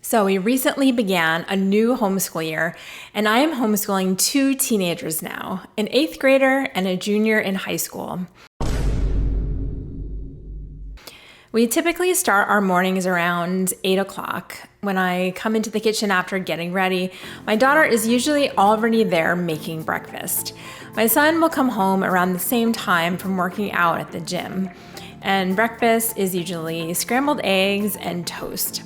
So we recently began a new homeschool year, and I am homeschooling two teenagers now, an 8th grader and a junior in high school. We typically start our mornings around 8 o'clock. When I come into the kitchen after getting ready, my daughter is usually already there making breakfast. My son will come home around the same time from working out at the gym, and breakfast is usually scrambled eggs and toast.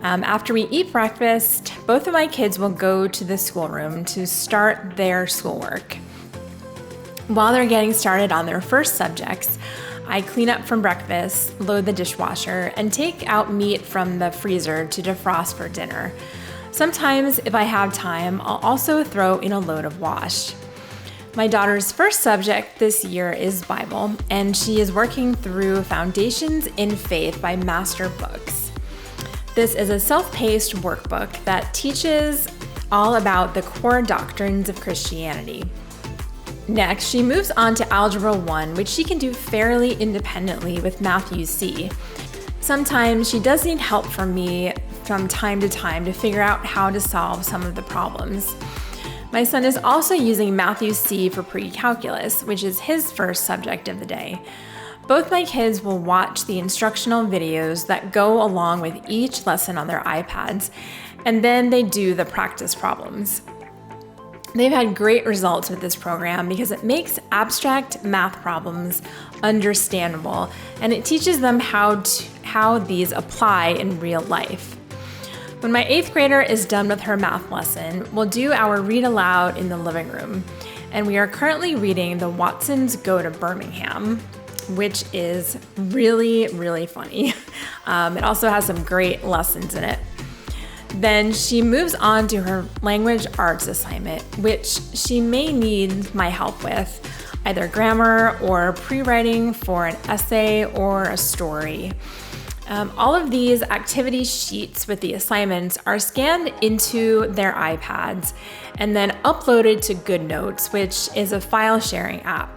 After we eat breakfast, both of my kids will go to the schoolroom to start their schoolwork. While they're getting started on their first subjects, I clean up from breakfast, load the dishwasher, and take out meat from the freezer to defrost for dinner. Sometimes, if I have time, I'll also throw in a load of wash. My daughter's first subject this year is Bible, and she is working through Foundations in Faith by Master Books. This is a self-paced workbook that teaches all about the core doctrines of Christianity. Next, she moves on to Algebra 1, which she can do fairly independently with Matthew C. Sometimes she does need help from me from time to time to figure out how to solve some of the problems. My son is also using Matthew C for pre-calculus, which is his first subject of the day. Both my kids will watch the instructional videos that go along with each lesson on their iPads, and then they do the practice problems. They've had great results with this program because it makes abstract math problems understandable, and it teaches them how these apply in real life. When my 8th grader is done with her math lesson, we'll do our read aloud in the living room, and we are currently reading The Watsons Go to Birmingham, which is really, really funny. It also has some great lessons in it. Then she moves on to her language arts assignment, which she may need my help with, either grammar or pre-writing for an essay or a story. All of these activity sheets with the assignments are scanned into their iPads and then uploaded to GoodNotes, which is a file sharing app.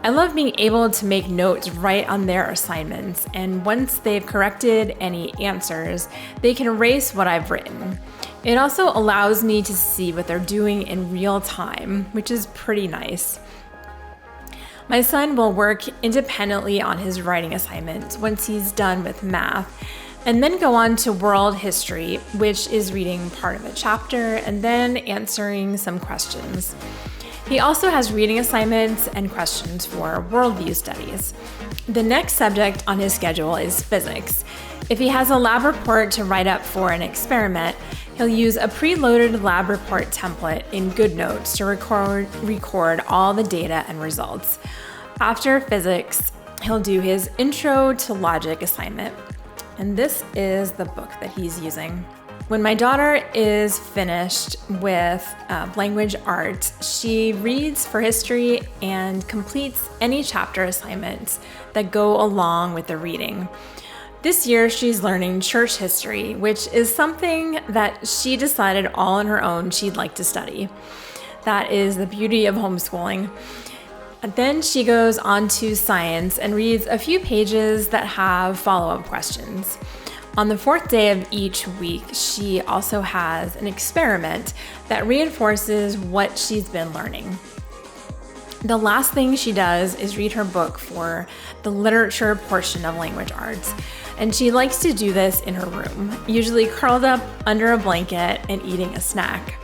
I love being able to make notes right on their assignments, and once they've corrected any answers, they can erase what I've written. It also allows me to see what they're doing in real time, which is pretty nice. My son will work independently on his writing assignments once he's done with math, and then go on to world history, which is reading part of a chapter and then answering some questions. He also has reading assignments and questions for worldview studies. The next subject on his schedule is physics. If he has a lab report to write up for an experiment, he'll use a preloaded lab report template in GoodNotes to record all the data and results. After physics, he'll do his Intro to Logic assignment, and this is the book that he's using. When my daughter is finished with language arts, she reads for history and completes any chapter assignments that go along with the reading. This year, she's learning church history, which is something that she decided all on her own she'd like to study. That is the beauty of homeschooling. And then she goes on to science and reads a few pages that have follow-up questions. On the 4th day of each week, she also has an experiment that reinforces what she's been learning. The last thing she does is read her book for the literature portion of language arts, and she likes to do this in her room, usually curled up under a blanket and eating a snack.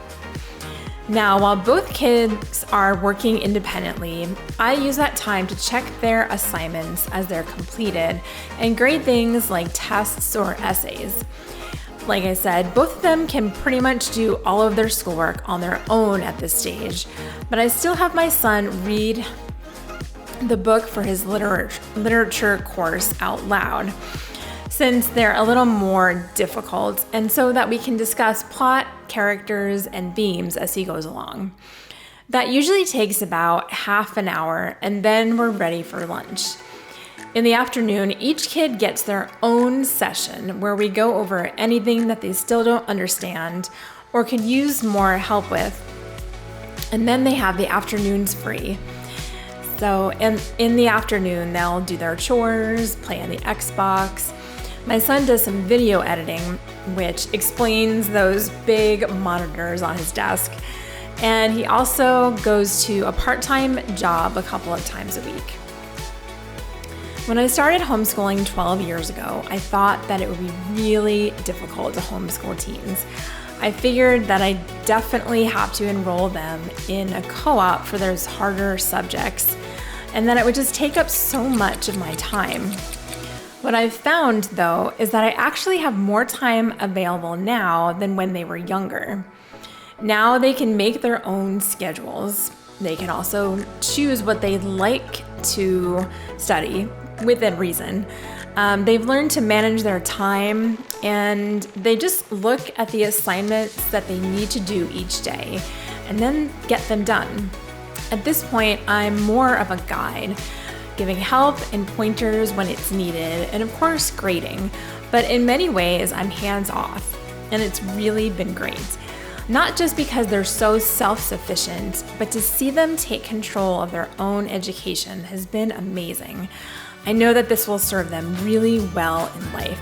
Now, while both kids are working independently, I use that time to check their assignments as they're completed and grade things like tests or essays. Like I said, both of them can pretty much do all of their schoolwork on their own at this stage, but I still have my son read the book for his literature course out loud, since they're a little more difficult, and so that we can discuss plot, characters, and themes as he goes along. That usually takes about half an hour, and then we're ready for lunch. In the afternoon, each kid gets their own session where we go over anything that they still don't understand or could use more help with, and then they have the afternoons free. So in the afternoon, they'll do their chores, play on the Xbox, My son does some video editing, which explains those big monitors on his desk. And he also goes to a part-time job a couple of times a week. When I started homeschooling 12 years ago, I thought that it would be really difficult to homeschool teens. I figured that I definitely have to enroll them in a co-op for those harder subjects, and that it would just take up so much of my time. What I've found, though, is that I actually have more time available now than when they were younger. Now they can make their own schedules. They can also choose what they'd like to study within reason. They've learned to manage their time, and they just look at the assignments that they need to do each day and then get them done. At this point, I'm more of a guide, giving help and pointers when it's needed, and of course, grading. But in many ways, I'm hands-off, and it's really been great. Not just because they're so self-sufficient, but to see them take control of their own education has been amazing. I know that this will serve them really well in life.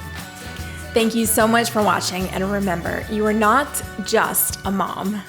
Thank you so much for watching, and remember, you are not just a mom.